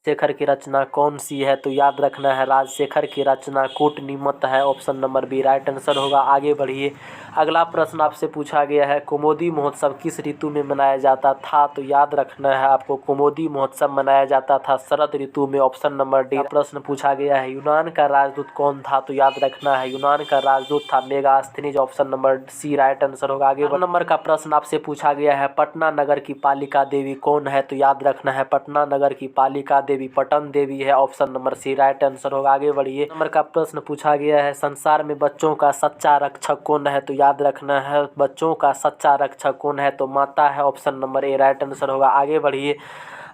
शेखर की रचना कौन सी है? तो याद रखना है राजशेखर की रचना कूटनीमत है। Option number B right answer होगा। आगे बढ़िए। अगला प्रश्न आपसे पूछा गया है कुमुदी महोत्सव किस ऋतु में मनाया जाता था? तो याद रखना है आपको कुमुदी महोत्सव मनाया जाता था शरद ऋतु में। Option number D. प्रश्न पूछा गया है यूनान का राजदूत कौन था? तो याद रखना है यूनान का राजदूत था Megasthenes. Option number C right answer होगा। आगे नंबर का प्रश्न आपसे पूछा गया है पटना नगर की पालिका देवी कौन है? तो याद रखना है पटना नगर की पालिका देवी पटन देवी है। Option number C right answer होगा। आगे बढ़िए। नंबर का प्रश्न पूछा गया है संसार में बच्चों का सच्चा रक्षक कौन है? तो याद रखना है बच्चों का सच्चा रक्षक कौन है? तो माता है। Option number A right answer होगा। आगे बढ़िए।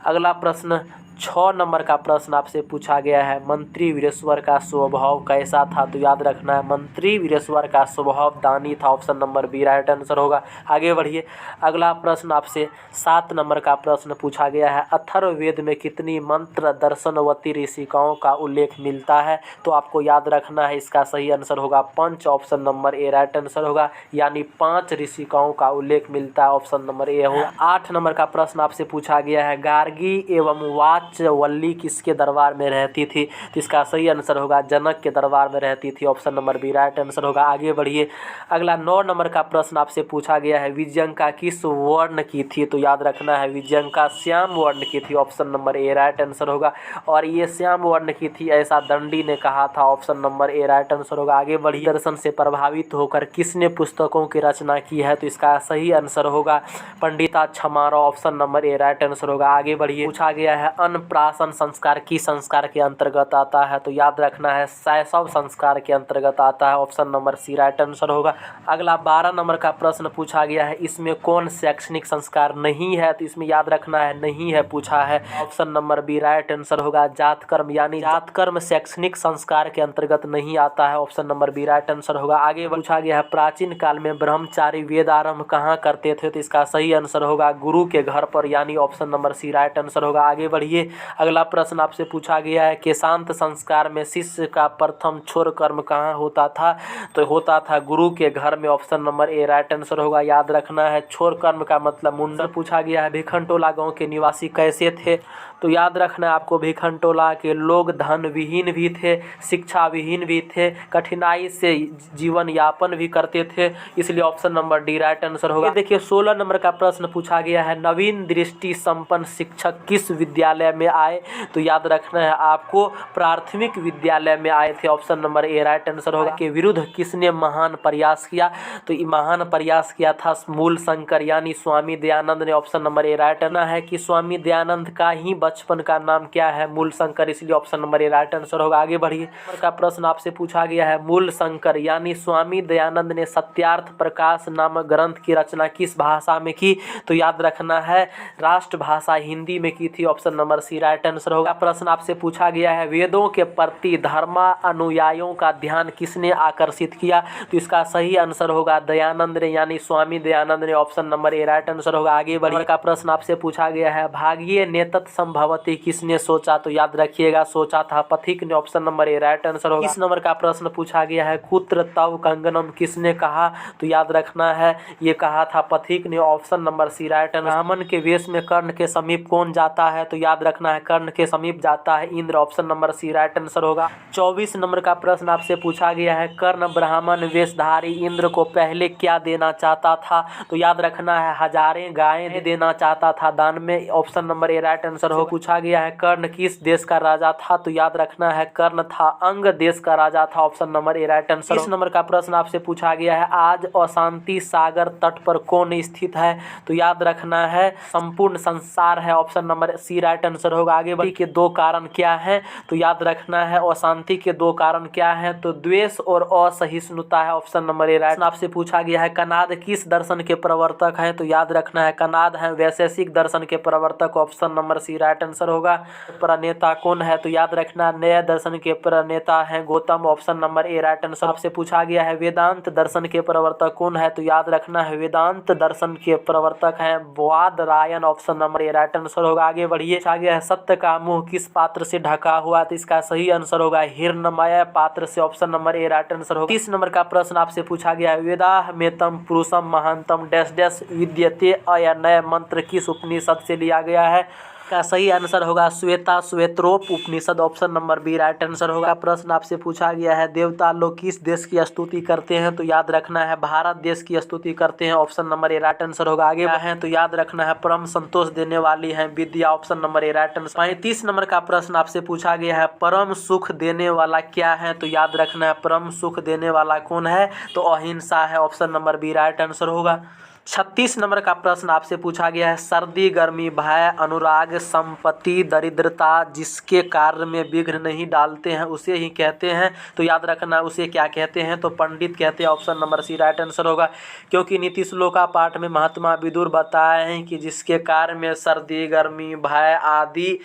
अगला प्रश्न 6 नंबर का प्रश्न आपसे पूछा गया है मंत्री वीरेश्वर का स्वभाव कैसा था? तो याद रखना है मंत्री वीरेश्वर का स्वभाव दानी था। Option number B right answer होगा। आगे बढ़िए। अगला प्रश्न आपसे 7 नंबर का प्रश्न पूछा गया है अथर्ववेद में कितनी मंत्र दर्शनवती ऋषिकाओं का उल्लेख मिलता है? तो आपको याद रखना है इसका सही आंसर होगा 5। Option number A right answer होगा। यानी 5 ऋषिकाओं का उल्लेख मिलता है। ऑप्शन नंबर ए होगा। 8 नंबर का प्रश्न आपसे पूछा गया है गार्गी एवं वाच्यवल्ली किसके दरबार में रहती थी? तो इसका सही आंसर होगा जनक के दरबार में रहती थी। Option number B right answer होगा। आगे बढ़िए। अगला 9 नंबर का प्रश्न आपसे पूछा गया है विजयंका किस वर्ण की थी? तो याद रखना है विजयंका श्याम वर्ण की थी। Option number A right answer होगा। और ये श्याम वर्ण की थी ऐसा दंडी ने कहा था। Option number A right answer होगा। आगे बढ़िए। दर्शन से प्रभावित होकर किसने पुस्तकों की रचना की है? तो इसका सही आंसर होगा पंडिता छमारो। Option number A right answer होगा। आगे बढ़िए। पूछा गया है अन्नप्राशन संस्कार किस संस्कार के अंतर्गत आता है? तो याद रखना है शैशव संस्कार के अंतर्गत आता है। Option number C right answer होगा। अगला 12 नंबर का प्रश्न पूछा गया है इसमें कौन शैक्षणिक संस्कार नहीं है? तो इसमें याद रखना है नहीं है पूछा है। Option number B right answer होगा जातकर्म, यानी जातकर्म शैक्षणिक संस्कार के अंतर्गत नहीं आता है। Option number B right answer होगा। आगे पूछा गया है प्राचीन काल में ब्रह्मचारी वेद आरंभ कहाँ करते थे? तो इसका सही आंसर होगा गुरु के घर पर, यानी option number C right answer होगा। आगे बढ़िए। अगला प्रश्न आपसे पूछा गया है केशांत संस्कार में शिष्य का प्रथम छोर कर्म कहाँ होता था? तो होता था गुरु के घर में। Option number A right answer होगा। याद रखना है छोर कर्म का मतलब मुंडन। पूछा गया है भिखनटोला गांव के निवासी कैसे थे? तो याद रखना है आपको भिखनटोला के लोग धन विहीन भी थे, शिक्षा विहीन भी थे, कठिनाई से जीवन यापन भी करते थे, इसलिए option number D right answer होगा। देखिए 16 नंबर का प्रश्न पूछा गया है नवीन दृष्टि संपन्न शिक्षक किस विद्यालय में आए? तो याद रखना है आपको प्राथमिक विद्यालय में आए थे। Option number A right answer होगा। के विरुद्ध किसने महान प्रयास किया? तो महान प्रयास किया था मूल शंकर, यानी स्वामी दयानंद ने। ऑप्शन नंबर ए राइट आना है कि स्वामी दयानंद का ही बचपन का नाम क्या है? मूल शंकर, इसलिए option number A right answer होगा। आगे बढ़िए। का प्रश्न आपसे पूछा गया है मूल शंकर यानी स्वामी दयानंद ने सत्यार्थ प्रकाश नामक ग्रंथ की रचना किस भाषा में की? तो याद रखना है राष्ट्रभाषा हिंदी में की थी। Option number C right answer होगा। प्रश्न आपसे पूछा गया है वेदों के प्रति धर्मानुयायियों का ध्यान किसने आकर्षित किया? तो इसका सही आंसर होगा दयानंद ने, यानी स्वामी दयानंद ने। Option number A right answer होगा। आगे बढ़िए। का प्रश्न आपसे पूछा गया है भाग्य नेतत संभवती किसने सोचा? तो याद रखिएगा सोचा था पथिक ने। Option number A right answer होगा। इस नंबर का प्रश्न पूछा गया है कुत्र तव कंगनम किसने कहा? तो याद रखना है ये कहा था पथिक ने। Option number C right answer. ब्राह्मण के वेश में कर्ण के समीप कौन जाता है? तो याद रखना है कर्ण के समीप जाता है Indra. Option number C right answer होगा। 24 नंबर का प्रश्न आपसे पूछा गया है कर्ण ब्राह्मण वेशधारी इंद्र को पहले क्या देना चाहता था? तो याद रखना है हजारें गायें देना चाहता था दान में। Option number A right answer हो। पूछा गया है कर्ण किस देश का राजा था? तो याद रखना है कर्ण था अंग देश का राजा था। Option number A right answer. इस नंबर का प्रश्न आपसे पूछा गया है आज अशांति सागर तट पर कौन स्थित है? तो याद रखना है संपूर्ण संसार है। Option number C right answer होगा। आगे बढ़िए। के दो कारण क्या है? तो याद रखना है अशांति के दो कारण क्या है? तो द्वेष और असहिष्णुता है। Option number A right. आपसे पूछा गया है कनाद किस दर्शन के प्रवर्तक है? तो याद रखना है कनाद है वैशेषिक दर्शन के प्रवर्तक। Option number C right answer होगा। प्रणेता कौन है? तो याद रखना नए दर्शन के प्रणेता है Gautam. Option number A right answer. आपसे पूछा गया है वेदांत दर्शन के प्रवर्तक कौन है? तो याद रखना है वेदांत दर्शन के प्रवर्तक है Badarayana. Option number A right answer होगा। आगे बढ़िए। पूछा गया है सत्य का मुंह किस पात्र से ढका हुआ? तो इसका सही आंसर होगा हिरण्मय पात्र से। Option number A right answer होगा। 30 नंबर का प्रश्न आपसे पूछा गया है वेदाह में तम पुरुषम महानतम डैश डैश विद्यते अयनय मंत्र किस उपनिषद से लिया गया है? का सही आंसर होगा श्वेता श्वेतरोप Upanishad, option number B right answer होगा। प्रश्न आपसे पूछा गया है देवता लोग किस देश की स्तुति करते हैं, तो याद रखना है भारत देश की स्तुति करते हैं, option number A right answer होगा। आगे है तो याद रखना है परम संतोष देने वाली है विद्या, option number A right answer. 35 number का प्रश्न आपसे पूछा गया है परम सुख देने वाला क्या है, तो याद रखना है परम सुख देने वाला कौन है, तो अहिंसा है, option number B right answer होगा। 36 नंबर का प्रश्न आपसे पूछा गया है सर्दी गर्मी भय अनुराग संपत्ति दरिद्रता जिसके कार्य में विघ्न नहीं डालते हैं उसे ही कहते हैं, तो याद रखना उसे क्या कहते हैं, तो पंडित कहते हैं, option number C right answer होगा। क्योंकि नीति श्लोका पाठ में महात्मा विदुर बताए हैं कि जिसके कार्य में सर्दी गर्मी भय आदि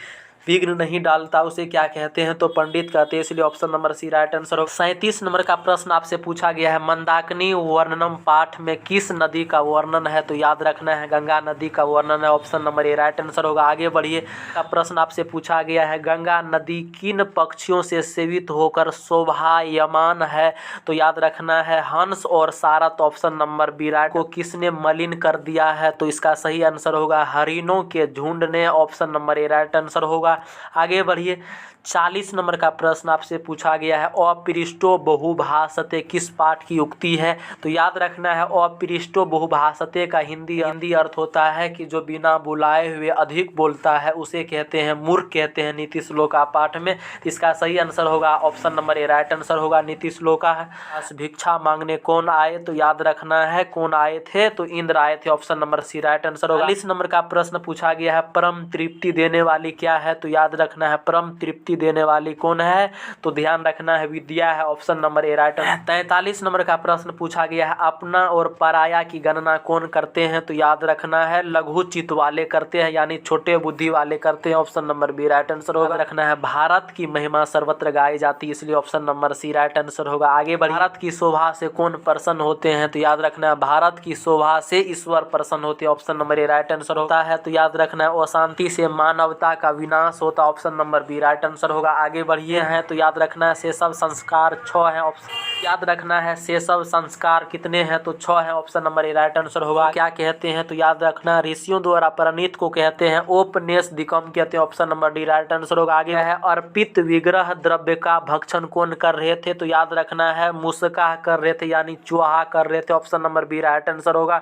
विघ्न नहीं डालता उसे क्या कहते हैं, तो पंडित कहते हैं, इसलिए option number C right answer होगा। 37 नंबर का प्रश्न आपसे पूछा गया है मंदाकिनी वर्णनम पाठ में किस नदी का वर्णन है, तो याद रखना है गंगा नदी का वर्णन है, option number A right answer होगा। आगे बढ़िए का प्रश्न आपसे पूछा गया है गंगा नदी किन पक्षियों से सेवित होकर शोभायमान है, तो याद रखना है हंस और सारस, ऑप्शन नंबर बी राइट। को किसने मलिन कर दिया है, तो इसका सही आंसर होगा हरिणों के झुंड ने, option number A right answer होगा। आगे बढ़िए 40 नंबर का प्रश्न आपसे पूछा गया है अपृष्टो बहुभाषते किस पाठ की उक्ति है, तो याद रखना है अपृष्टो बहुभाषते का हिंदी अर्थ होता है कि जो बिना बुलाए हुए अधिक बोलता है उसे कहते हैं मूर्ख कहते हैं नीति श्लोका पाठ में, इसका सही आंसर होगा option number A right answer होगा। नीति श्लोका है भिक्षा मांगने कौन आए, तो याद रखना है कौन आए थे, तो इंद्र आए थे, option number C right answer होगा। 40 नंबर का प्रश्न पूछा गया है परम तृप्ति देने वाली क्या है, तो याद रखना है परम तृप्ति देने वाली कौन है, तो ध्यान रखना है विद्या है, option number A right. 43 number का प्रश्न पूछा गया है अपना और पराया की गणना कौन करते हैं, तो याद रखना है लघु चित्त वाले करते हैं यानी छोटे बुद्धि वाले करते हैं, option number B right answer होगा। रखना है भारत की महिमा सर्वत्र गाई जाती है, इसलिए option number C right answer होगा। आगे बढ़िए भारत की शोभा से कौन प्रसन्न होते हैं, तो याद रखना है भारत की शोभा से ईश्वर प्रसन्न होते हैं, option number A right answer होता है। तो याद रखना है अशांति से मानवता का विनाश होता, option number B right answer होगा। आगे बढ़िए हैं तो याद रखना है शेषव संस्कार 6 है, ऑप्शन याद रखना है शेषव संस्कार कितने हैं, तो 6 है, option number A right answer होगा। क्या कहते हैं, तो याद रखना ऋषियों द्वारा प्रणीत को कहते हैं ओपनेस दिकम कहते हैं, option number D right answer होगा। आगे है अर्पित विग्रह द्रव्य का भक्षण कौन कर रहे थे, तो याद रखना है मुस्का कर रहे थे यानी चूहा कर रहे थे, option number B right answer होगा।